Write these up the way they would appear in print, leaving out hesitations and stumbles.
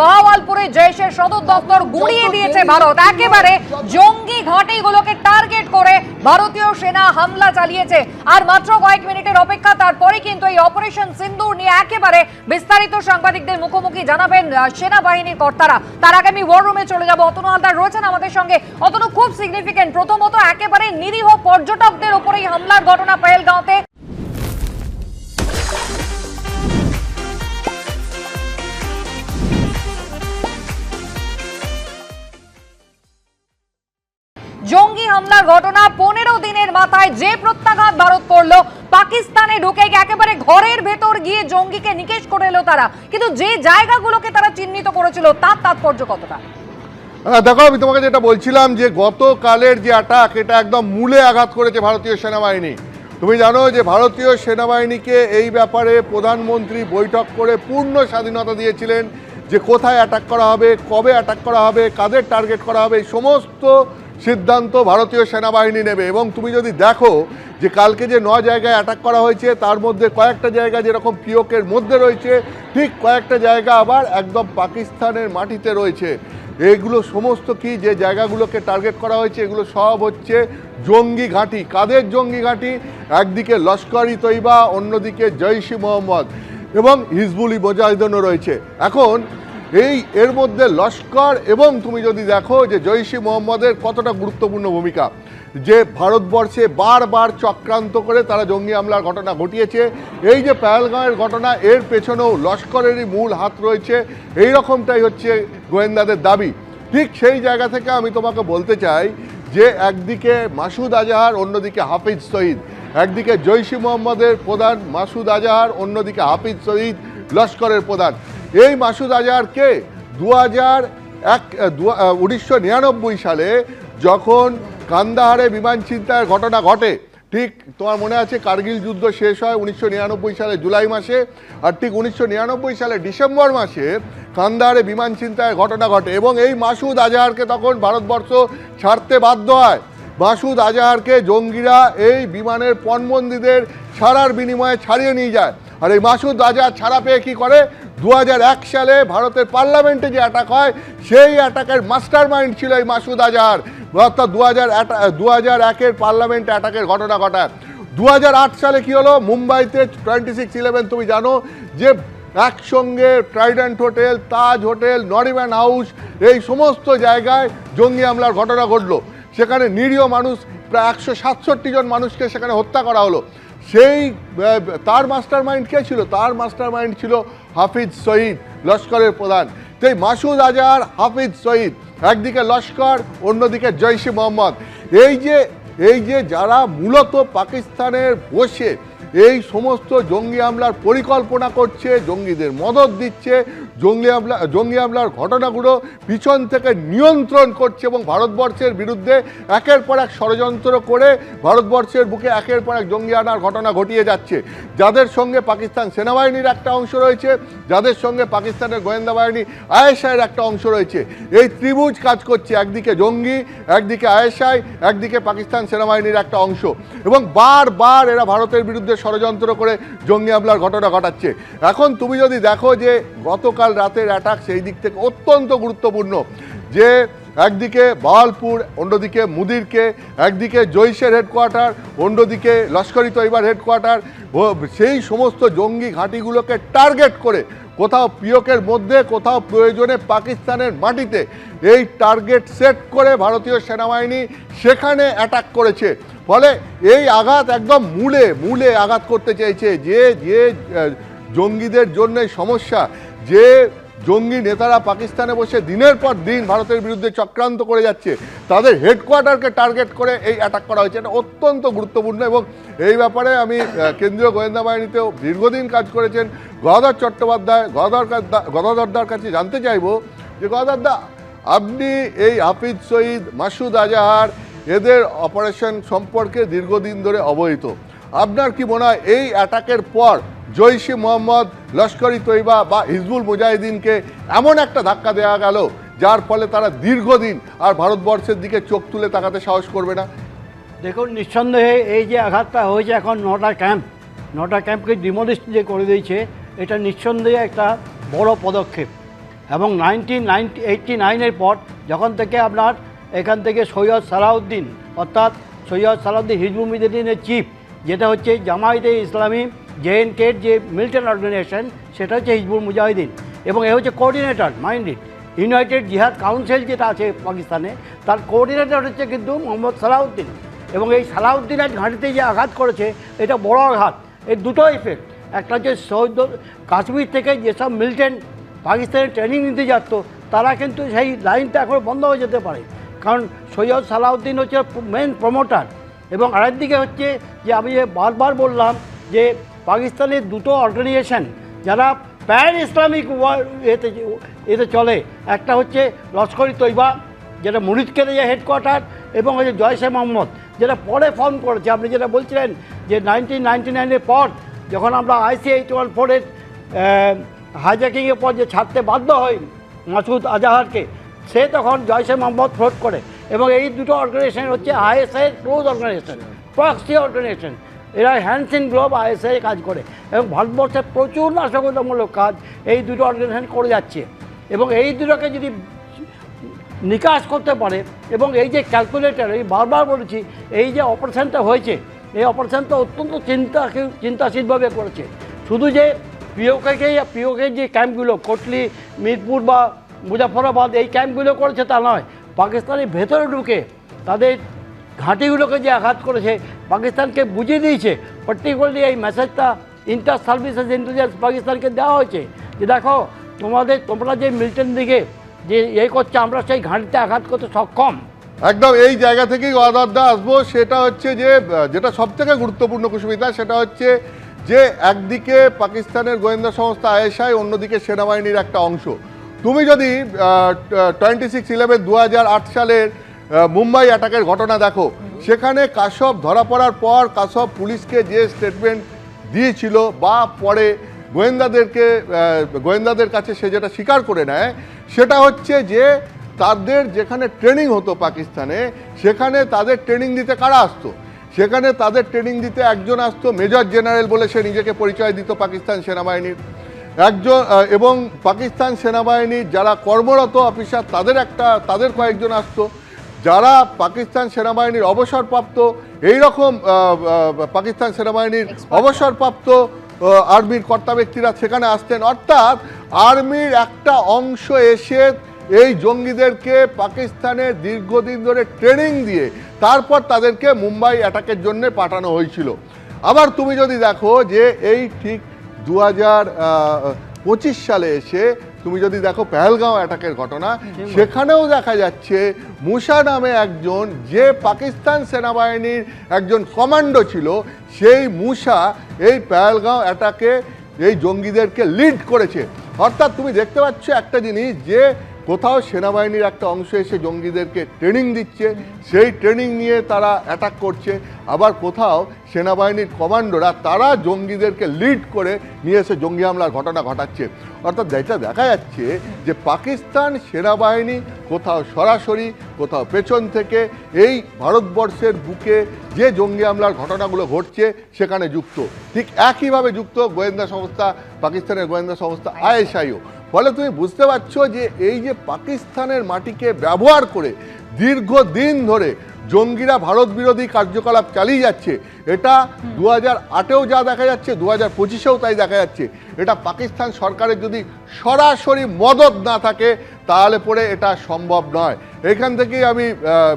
বাহাওয়ালপুরে জৈশের সদর দপ্তর গুড়িয়ে দিয়েছে ভারত। একেবারে জঙ্গি ঘাঁটিগুলোকে টার্গেট করে ভারতীয় সেনা হামলা চালিয়েছে। আর মাত্র কয়েক মিনিটের অপেক্ষা, তারপরে কিন্তু এই অপারেশন সিন্দুর নিয়ে একেবারে বিস্তারিত সাংবাদিকদের মুখোমুখি জানাবেন সেনাবাহিনীর কর্তারা। তার আগে আমি ওয়ার রুমে চলে যাব। অতনু হালদার রয়েছেন আমাদের সঙ্গে। অতনু, খুব সিগনিফিকেন্ট, প্রথমত একেবারে নিরীহ পর্যটকদের উপরেই হামলার ঘটনা পেহেলগাঁওতে। জঙ্গি হামলার ঘটনা 15 দিনের মাথায় যে প্রত্যাঘাত ভারত করলো, পাকিস্তানে ঢুকে একেবারে ঘরের ভেতর গিয়ে জঙ্গিকে নিকেশ করে এলো তারা। কিন্তু যে জায়গাগুলোকে তারা চিহ্নিত করেছিল তার তাৎপর্য কতটা? দেখো, আমি তোমাকে যেটা বলছিলাম যে গতকালের যে অ্যাটাক, এটা একদম মূলে আঘাত করেছে ভারতীয় সেনাবাহিনী। তুমি জানো যে ভারতীয় সেনাবাহিনীকে এই ব্যাপারে প্রধানমন্ত্রী বৈঠক করে পূর্ণ স্বাধীনতা দিয়েছিলেন যে কোথায় অ্যাটাক করা হবে, কবে অ্যাটাক করা হবে, কাদের টার্গেট করা হবে, এই সমস্ত সিদ্ধান্ত ভারতীয় সেনাবাহিনী নেবে। এবং তুমি যদি দেখো যে কালকে যে 9 জায়গায় অ্যাটাক করা হয়েছে, তার মধ্যে কয়েকটা জায়গা যেরকম পিওকের মধ্যে রয়েছে, ঠিক কয়েকটা জায়গা আবার একদম পাকিস্তানের মাটিতে রয়েছে। এগুলো সমস্ত কি যে জায়গাগুলোকে টার্গেট করা হয়েছে, এগুলো সব হচ্ছে জঙ্গি ঘাঁটি। কাদের জঙ্গি ঘাঁটি? একদিকে লস্কর-ই তৈবা, অন্যদিকে জৈশ-ই মোহাম্মদ এবং হিজবুল মুজাহিদিনও রয়েছে। এখন এর মধ্যে লস্কর এবং তুমি যদি দেখো যে জৈশ-ই মোহাম্মদের কতটা গুরুত্বপূর্ণ ভূমিকা, যে ভারতবর্ষে বারবার চক্রান্ত করে তারা জঙ্গি হামলার ঘটনা ঘটিয়েছে। এই যে পেহেলগাঁওয়ের ঘটনা, এর পেছনেও লস্করেরই মূল হাত রয়েছে, এই রকমটাই হচ্ছে গোয়েন্দাদের দাবি। ঠিক সেই জায়গা থেকে আমি তোমাকে বলতে চাই যে একদিকে মাসুদ আজহার, অন্যদিকে হাফিজ সঈদ। একদিকে জৈশ-ই মোহাম্মদের প্রধান মাসুদ আজহার, অন্যদিকে হাফিজ সঈদ লস্করের প্রধান। এই মাসুদ আজহারকে 1999 সালে যখন কান্দাহারে বিমান ছিনতাইয়ের ঘটনা ঘটে, ঠিক তোমার মনে আছে কার্গিল যুদ্ধ শেষ হয় 1999 সালে জুলাই মাসে, আর ঠিক 1999 সালে ডিসেম্বর মাসে কান্দাহারে বিমান ছিনতাইয়ের ঘটনা ঘটে এবং এই মাসুদ আজহারকে তখন ভারতবর্ষ ছাড়তে বাধ্য হয়। মাসুদ আজহারকে জঙ্গিরা এই বিমানের পণবন্দীদের ছাড়ার বিনিময়ে ছাড়িয়ে নিয়ে যায়। আর এই মাসুদ আজহার ছাড়া পেয়ে কী করে, 2001 সালে ভারতের পার্লামেন্টে যে অ্যাটাক হয়, সেই অ্যাটাকের মাস্টার মাইন্ড ছিল এই মাসুদ আজহার। অর্থাৎ 2001-এর পার্লামেন্ট অ্যাটাকের ঘটনা ঘটায়। 2008 সালে কি হলো, মুম্বাইতে 26/11 তুমি জানো যে একসঙ্গে ট্রাইডেন্ট হোটেল, তাজ হোটেল, নরিম্যান হাউস, এই সমস্ত জায়গায় জঙ্গি হামলার ঘটনা ঘটলো। সেখানে নিরীহ মানুষ প্রায় 167 জন মানুষকে সেখানে হত্যা করা হলো। তার মাস্টার মাইন্ড কে ছিল? তার মাস্টার মাইন্ড ছিল হাফিজ সঈদ, লস্করের প্রধান। তো এই মাসুদ আজহার, হাফিজ সঈদ, একদিকে লস্কর, অন্যদিকে জৈশ-ই মোহাম্মদ। এই যে যারা মূলত পাকিস্তানের বসে এই সমস্ত জঙ্গি হামলার পরিকল্পনা করছে, জঙ্গিদের মদত দিচ্ছে, জঙ্গি হামলার ঘটনাগুলো পিছন থেকে নিয়ন্ত্রণ করছে এবং ভারতবর্ষের বিরুদ্ধে একের পর এক ষড়যন্ত্র করে ভারতবর্ষের বুকে একের পর এক জঙ্গি হামলার ঘটনা ঘটিয়ে যাচ্ছে। যাদের সঙ্গে পাকিস্তান সেনাবাহিনীর একটা অংশ রয়েছে, যাদের সঙ্গে পাকিস্তানের গোয়েন্দা বাহিনী আইএসআইয়ের একটা অংশ রয়েছে, এই ত্রিভুজ কাজ করছে। একদিকে জঙ্গি, একদিকে আইএসআই, একদিকে পাকিস্তান সেনাবাহিনীর একটা অংশ, এবং বারবার এরা ভারতের বিরুদ্ধে ষড়যন্ত্র করে জঙ্গি হামলার ঘটনা ঘটাচ্ছে। এখন তুমি যদি দেখো যে গতকাল রাতের অ্যাটাক সেই দিক থেকে অত্যন্ত গুরুত্বপূর্ণ, যে একদিকে বাহাওয়ালপুর, অন্যদিকে মুদিরকে, একদিকে জৈশের হেডকোয়ার্টার, অন্যদিকে লস্কর-ই তৈবার হেডকোয়ার্টার, সেই সমস্ত জঙ্গি ঘাঁটিগুলোকে টার্গেট করে কোথাও পিওকের মধ্যে, কোথাও প্রয়োজনে পাকিস্তানের মাটিতে এই টার্গেট সেট করে ভারতীয় সেনাবাহিনী সেখানে অ্যাটাক করেছে। ফলে এই আঘাত একদম মূলে আঘাত করতে চেয়েছে। যে জঙ্গিদের জন্য সমস্যা, যে জঙ্গি নেতারা পাকিস্তানে বসে দিনের পর দিন ভারতের বিরুদ্ধে চক্রান্ত করে যাচ্ছে, তাদের হেডকোয়ার্টারকে টার্গেট করে এই অ্যাটাক করা হয়েছে। এটা অত্যন্ত গুরুত্বপূর্ণ এবং এই ব্যাপারে আমি কেন্দ্রীয় গোয়েন্দা বাহিনীতেও দীর্ঘদিন কাজ করেছেন গদাধর চট্টোপাধ্যায়, গদাধরদার কাছে জানতে চাইব যে গদাধরদা, আপনি এই হাফিজ সঈদ, মাসুদ আজহার, এদের অপারেশন সম্পর্কে দীর্ঘদিন ধরে অবহিত। আপনার কি মনে হয় এই অ্যাটাকের পর জৈশ-ই মোহাম্মদ, লস্কর-ই তৈবা বা হিজবুল মুজাহিদিনকে এমন একটা ধাক্কা দেওয়া গেল যার ফলে তারা দীর্ঘদিন আর ভারতবর্ষের দিকে চোখ তুলে তাকাতে সাহস করবে না? দেখুন, নিঃসন্দেহে এই যে আঘাতটা হয়েছে, এখন 9টা ক্যাম্পকে ডিমোলিশ যে করে দিয়েছে, এটা নিঃসন্দেহে একটা বড় পদক্ষেপ। এবং 1989-এর পর যখন থেকে আপনার এখান থেকে সৈয়দ সালাউদ্দিন অর্থাৎ সৈয়দ সালাউদ্দিন হিজবুল মুজাহিদিনের চিফ, যেটা হচ্ছে জামায়াতে ইসলামী JNK-র যে মিলিটেন্ট অর্গানাইজেশন, সেটা হচ্ছে হিজবুল মুজাহিদিন, এবং এ হচ্ছে কোঅর্ডিনেটর, মাইন্ড ইট, ইউনাইটেড জিহাদ কাউন্সিল যেটা আছে পাকিস্তানে, তার কোঅর্ডিনেটর হচ্ছে কিন্তু মোহাম্মদ সালাউদ্দিন। এবং এই সালাউদ্দিনের ঘাঁটিতে যে আঘাত করেছে, এটা বড় আঘাত। এর দুটো ইফেক্ট, একটা হচ্ছে সৌদ কাশ্মীর থেকে যেসব মিলিটেন্ট পাকিস্তানের ট্রেনিং নিতে যাচ্ত, তারা কিন্তু সেই লাইনটা এখন বন্ধ হয়ে যেতে পারে, কারণ সৈয়দ সালাউদ্দিন হচ্ছে মেন প্রমোটার। এবং আরেকদিকে হচ্ছে যে আমি যে বারবার বললাম যে পাকিস্তানের দুটো অর্গানাইজেশন যারা প্যান ইসলামিক এতে চলে, একটা হচ্ছে লস্কর-ই তৈবা, যেটা মুরিদকে যে হেডকোয়ার্টার, এবং হচ্ছে জয়শে মোহাম্মদ, যেটা পরে ফর্ম করেছে। আপনি যেটা বলছিলেন যে 1999-এর পর যখন আমরা IC-814-এর হাইজ্যাকিংয়ের পর যে ছাড়তে বাধ্য হয় মাসুদ আজাহারকে, সে তখন জয়শে মোহাম্মদ ফ্লোট করে। এবং এই দুটো অর্গানাইজেশন হচ্ছে ISI-এর ক্লোজ অর্গানাইজেশন, প্রক্সি অর্গানাইজেশন। এরা হ্যান্ডস ইন গ্লোভ ISI কাজ করে, এবং ভারতবর্ষের প্রচুর নাশকতামূলক কাজ এই দুটো অর্গানাইজেশন করে যাচ্ছে। এবং এই দুটোকে যদি নিকাশ করতে পারে, এবং এই যে ক্যালকুলেটার, এই বারবার বলেছি, এই যে অপারেশানটা হয়েছে, এই অপারেশানটা অত্যন্ত চিন্তাশীলভাবে করেছে। শুধু যে পিওকে যে ক্যাম্পগুলো কোটলি, মিরপুর বা মুজাফরাবাদ এই ক্যাম্পগুলো করেছে তা নয়, পাকিস্তানের ভেতরে ঢুকে তাদের ঘাঁটিগুলোকে যে আঘাত করেছে, পাকিস্তানকে বুঝিয়ে দিয়েছে। পার্টিকুলারলি এই মেসেজটা ইন্টার সার্ভিসেস ইন্টেলিজেন্স পাকিস্তানকে দেওয়া হয়েছে যে দেখো, তোমরা যে মিলিটেন্ট দিকে যে করছে, আমরা সেই ঘাঁটিতে আঘাত করতে সক্ষম। একদম এই জায়গা থেকেই অদার্দা আসবো। সেটা হচ্ছে যে যেটা সব থেকে গুরুত্বপূর্ণ কুসুমিতা, সেটা হচ্ছে যে একদিকে পাকিস্তানের গোয়েন্দা সংস্থা ISI, অন্যদিকে সেনাবাহিনীর একটা অংশ। তুমি যদি 26/11/2008 সালের মুম্বাই অ্যাটাকের ঘটনা দেখো, সেখানে কাশব ধরা পড়ার পর কাশব পুলিশকে যে স্টেটমেন্ট দিয়েছিল, বা পরে গোয়েন্দাদের কাছে সে যেটা স্বীকার করে নেয়, সেটা হচ্ছে যে তাদের যেখানে ট্রেনিং হতো পাকিস্তানে, সেখানে তাদের ট্রেনিং দিতে কারা আসতো? সেখানে তাদের ট্রেনিং দিতে একজন আসতো, মেজর জেনারেল বলে সে নিজেকে পরিচয় দিত পাকিস্তান সেনাবাহিনীর একজন, এবং পাকিস্তান সেনাবাহিনীর যারা কর্মরত অফিসার তাদের কয়েকজন আসতো, যারা পাকিস্তান সেনাবাহিনীর অবসরপ্রাপ্ত, এইরকম পাকিস্তান সেনাবাহিনীর অবসরপ্রাপ্ত আর্মির কর্তা ব্যক্তিরা সেখানে আসতেন। অর্থাৎ আর্মির একটা অংশ এসে এই জঙ্গিদেরকে পাকিস্তানে দীর্ঘদিন ধরে ট্রেনিং দিয়ে তারপর তাদেরকে মুম্বাই অ্যাটাকের জন্য পাঠানো হয়েছিল। আবার তুমি যদি দেখো যে এই ঠিক 2025 সালে এসে তুমি যদি দেখো পেহেলগাঁও অ্যাটাকের ঘটনা, সেখানেও দেখা যাচ্ছে মুসা নামে একজন, যে পাকিস্তান সেনাবাহিনীর একজন কমান্ডো ছিল, সেই মুসা এই পেহেলগাঁও অ্যাটাকে এই জঙ্গিদেরকে লিড করেছে। অর্থাৎ তুমি দেখতে পাচ্ছ একটা জিনিস, যে কোথাও সেনাবাহিনীর একটা অংশ এসে জঙ্গিদেরকে ট্রেনিং দিচ্ছে, সেই ট্রেনিং নিয়ে তারা অ্যাটাক করছে, আবার কোথাও সেনাবাহিনীর কমান্ডোরা তারা জঙ্গিদেরকে লিড করে নিয়ে এসে জঙ্গি হামলার ঘটনা ঘটাচ্ছে। অর্থাৎ যেটা দেখা যাচ্ছে যে পাকিস্তান সেনাবাহিনী কোথাও সরাসরি, কোথাও পেছন থেকে এই ভারতবর্ষের বুকে যে জঙ্গি হামলার ঘটনাগুলো ঘটছে সেখানে যুক্ত। ঠিক একইভাবে যুক্ত গোয়েন্দা সংস্থা, পাকিস্তানের গোয়েন্দা সংস্থা ISI-ও। ফলে তুমি বুঝতে পারছো যে এই যে পাকিস্তানের মাটিকে ব্যবহার করে দীর্ঘদিন ধরে জঙ্গিরা ভারত বিরোধী কার্যকলাপ চালিয়ে যাচ্ছে, এটা 2008-এও যা দেখা যাচ্ছে, 2025-এও তাই দেখা যাচ্ছে। এটা পাকিস্তান সরকারের যদি সরাসরি মদত না থাকে, তাহলে পরে এটা সম্ভব নয়। এখান থেকেই আমি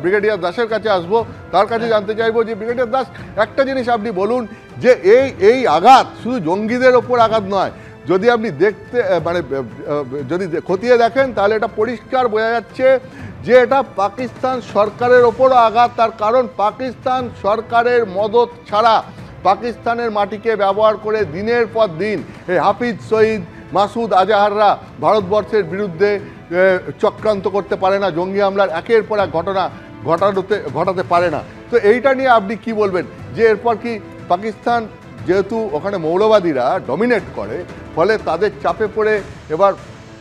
ব্রিগেডিয়ার দাসের কাছে আসব, তার কাছে জানতে চাইবো যে ব্রিগেডিয়ার দাস, একটা জিনিস আপনি বলুন যে এই আঘাত শুধু জঙ্গিদের ওপর আঘাত নয়, যদি আপনি যদি খতিয়ে দেখেন, তাহলে এটা পরিষ্কার বোঝা যাচ্ছে যে এটা পাকিস্তান সরকারের ওপরও আঘাত। তার কারণ পাকিস্তান সরকারের মদত ছাড়া পাকিস্তানের মাটিকে ব্যবহার করে দিনের পর দিন এই হাফিজ সঈদ, মাসুদ আজাহাররা ভারতবর্ষের বিরুদ্ধে চক্রান্ত করতে পারে না, জঙ্গি হামলার একের পর এক ঘটনা ঘটাতে পারে না। তো এইটা নিয়ে আপনি কি বলবেন, যে এরপর কি পাকিস্তান, যেহেতু ওখানে মৌলবাদীরা ডমিনেট করে, ফলে তাদের চাপে পড়ে এবার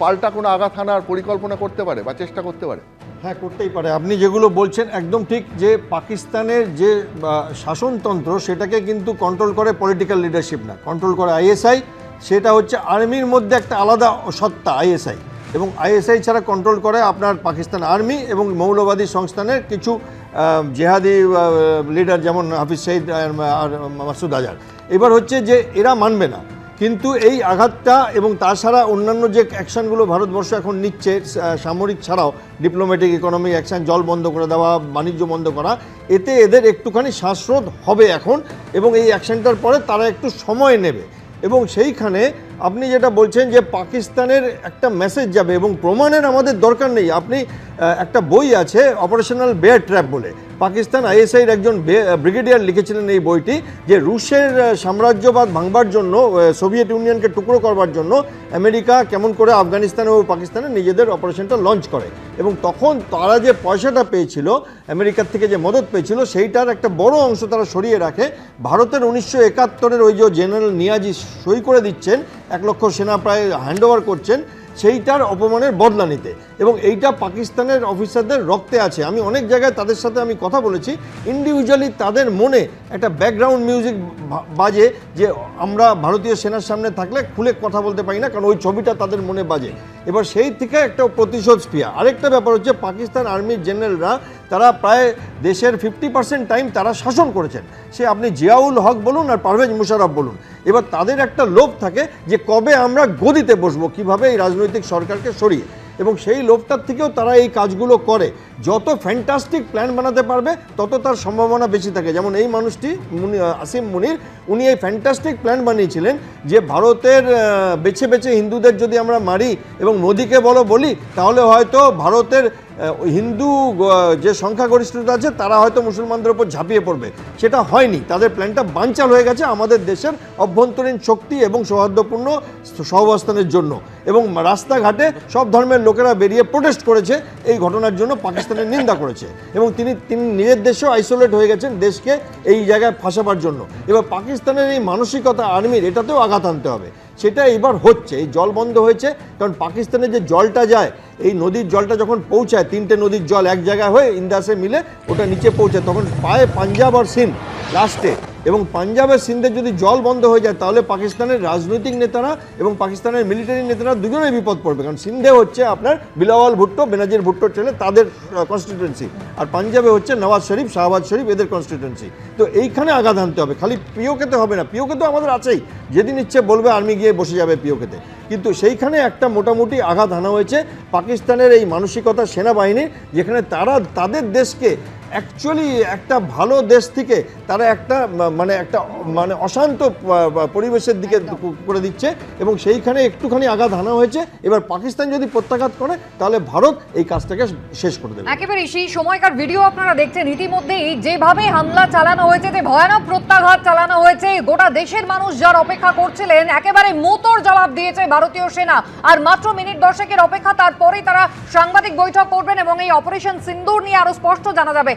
পাল্টা কোনো আঘাত হানার পরিকল্পনা করতে পারে বা চেষ্টা করতে পারে? হ্যাঁ, করতেই পারে। আপনি যেগুলো বলছেন একদম ঠিক, যে পাকিস্তানের যে শাসনতন্ত্র সেটাকে কিন্তু কন্ট্রোল করে পলিটিক্যাল লিডারশিপ না, কন্ট্রোল করে ISI। সেটা হচ্ছে আর্মির মধ্যে একটা আলাদা সত্তা ISI। এবং আইএসআই ছাড়া কন্ট্রোল করে আপনার পাকিস্তান আর্মি এবং মৌলবাদী সংস্থানের কিছু জেহাদি লিডার যেমন হাফিজ সঈদ আর মাসুদ আজহার। এবার হচ্ছে যে এরা মানবে না, কিন্তু এই আঘাতটা এবং তাছাড়া অন্যান্য যে অ্যাকশনগুলো ভারতবর্ষ এখন নিচ্ছে সামরিক ছাড়াও ডিপ্লোম্যাটিক ইকোনমিক অ্যাকশন, জল বন্ধ করে দেওয়া, বাণিজ্য বন্ধ করা, এতে এদের একটুখানি শ্বাসরোধ হবে এখন এবং এই অ্যাকশনটার পরে তারা একটু সময় নেবে। এবং সেইখানে আপনি যেটা বলছেন যে পাকিস্তানের একটা মেসেজ যাবে এবং প্রমাণের আমাদের দরকার নেই। আপনি একটা বই আছে অপারেশনাল বেয়ার ট্র্যাপ বলে, পাকিস্তান আইএসআইয়ের একজন ব্রিগেডিয়ার লিখেছিলেন এই বইটি, যে রুশের সাম্রাজ্যবাদ ভাঙবার জন্য, সোভিয়েত ইউনিয়নকে টুকরো করবার জন্য আমেরিকা কেমন করে আফগানিস্তান ও পাকিস্তানে নিজেদের অপারেশনটা লঞ্চ করে এবং তখন তারা যে পয়সাটা পেয়েছিল আমেরিকার থেকে, যে মদত পেয়েছিল, সেইটার একটা বড় অংশ তারা সরিয়ে রাখে। ভারতের 1971-এর ওই যে জেনারেল নিয়াজি সই করে দিচ্ছেন, 1 লক্ষ সেনা প্রায় হ্যান্ডওভার করছেন, সেইটার অপমানের বদলা নিতে। এবং এইটা পাকিস্তানের অফিসারদের রক্তে আছে। আমি অনেক জায়গায় তাদের সাথে আমি কথা বলেছি, ইন্ডিভিজুয়ালি তাদের মনে একটা ব্যাকগ্রাউন্ড মিউজিক বাজে যে আমরা ভারতীয় সেনার সামনে থাকলে খুলে কথা বলতে পারি না, কারণ ওই ছবিটা তাদের মনে বাজে। এবার সেই থেকে একটা প্রতিশোধ স্পৃহা। আরেকটা ব্যাপার হচ্ছে পাকিস্তান আর্মির জেনারেলরা তারা প্রায় দেশের 50% টাইম তারা শাসন করেছেন, সে আপনি জিয়াউল হক বলুন আর পারভেজ মুশারফ বলুন। এবার তাদের একটা লোভ থাকে যে কবে আমরা গদিতে বসবো, কিভাবে এই রাজনৈতিক সরকারকে সরিয়ে, এবং সেই লোভটার থেকেও তারা এই কাজগুলো করে। যত ফ্যান্টাস্টিক প্ল্যান বানাতে পারবে তত তার সম্ভাবনা বেশি থাকে। যেমন এই মানুষটি আসিম মুনির, উনি এই ফ্যান্টাস্টিক প্ল্যান বানিয়েছিলেন যে ভারতের বেছে বেছে হিন্দুদের যদি আমরা মারি এবং মোদিকে বলি, তাহলে হয়তো ভারতের হিন্দু যে সংখ্যাগরিষ্ঠতা আছে তারা হয়তো মুসলমানদের উপর ঝাঁপিয়ে পড়বে। সেটা হয়নি, তাদের প্ল্যানটা বানচাল হয়ে গেছে আমাদের দেশের অভ্যন্তরীণ শক্তি এবং সৌহার্দ্যপূর্ণ সহাবস্থানের জন্য। এবং রাস্তাঘাটে সব ধর্মের লোকেরা বেরিয়ে প্রোটেস্ট করেছে এই ঘটনার জন্য, পাকিস্তানের নিন্দা করেছে এবং তিনি নিজের দেশেও আইসোলেট হয়ে গেছেন দেশকে এই জায়গায় ফাঁসাবার জন্য। এবার পাকিস্তানের এই মানসিকতা আর্মির, এটাতেও আঘাত আনতে হবে। সেটা এবার হচ্ছে, এই জল বন্ধ হয়েছে, কারণ পাকিস্তানে যে জলটা যায়, এই নদীর জলটা যখন পৌঁছায়, 3টে নদীর জল এক জায়গায় হয়ে ইন্দাসে মিলে ওটা নিচে পৌঁছায়, তখন পায় পাঞ্জাব আর সিন্ধ লাস্টে। এবং পাঞ্জাবের সিন্ধে যদি জল বন্ধ হয়ে যায় তাহলে পাকিস্তানের রাজনৈতিক নেতারা এবং পাকিস্তানের মিলিটারি নেতারা দুজনেই বিপদ পড়বে, কারণ সিন্ধে হচ্ছে আপনার বিলাওয়াল ভুট্টো, বেনাজির ভুট্টোর ছেলে, তাদের কনস্টিটুয়েন্সি, আর পাঞ্জাবে হচ্ছে নওয়াজ শরীফ, শাহবাজ শরীফ, এদের কনস্টিটুয়েন্সি। তো এইখানে আঘাত আনতে হবে, খালি পিওকেতে হবে না। পিওকে তো আমাদের আছেই, যেদিন ইচ্ছে বলবে আর্মি গিয়ে বসে যাবে পিওকেতে, কিন্তু সেইখানে একটা মোটামুটি আঘাত আনা হয়েছে পাকিস্তানের এই মানসিকতা সেনাবাহিনীর, যেখানে তারা তাদের দেশকে অ্যাকচুয়ালি একটা ভালো দেশ থেকে তারা একটা মানে অশান্ত পরিবেশের দিকে করে দিচ্ছে এবং সেইখানে একটুখানি আঘাত আনা হয়েছে। এবার পাকিস্তান যদি প্রত্যাঘাত করে তাহলে ভারত এই কাজটাকে শেষ করে দেবে। একেবারে সেই সময়কার ভিডিও আপনারা দেখছেন, ইতিমধ্যেই যেভাবে হামলা চালানো হয়েছে, যে ভয়ানক প্রত্যাঘাত চালানো হয়েছে, গোটা দেশের মানুষ যার অপেক্ষা করছিলেন একেবারে মুতোর জবাব দিয়েছে ভারতীয় সেনা। আর মাত্র মিনিট 10 অপেক্ষা, তারপরেই তারা সাংবাদিক বৈঠক করবেন এবং এই অপারেশন সিন্দুর নিয়ে আরো স্পষ্ট জানা যাবে।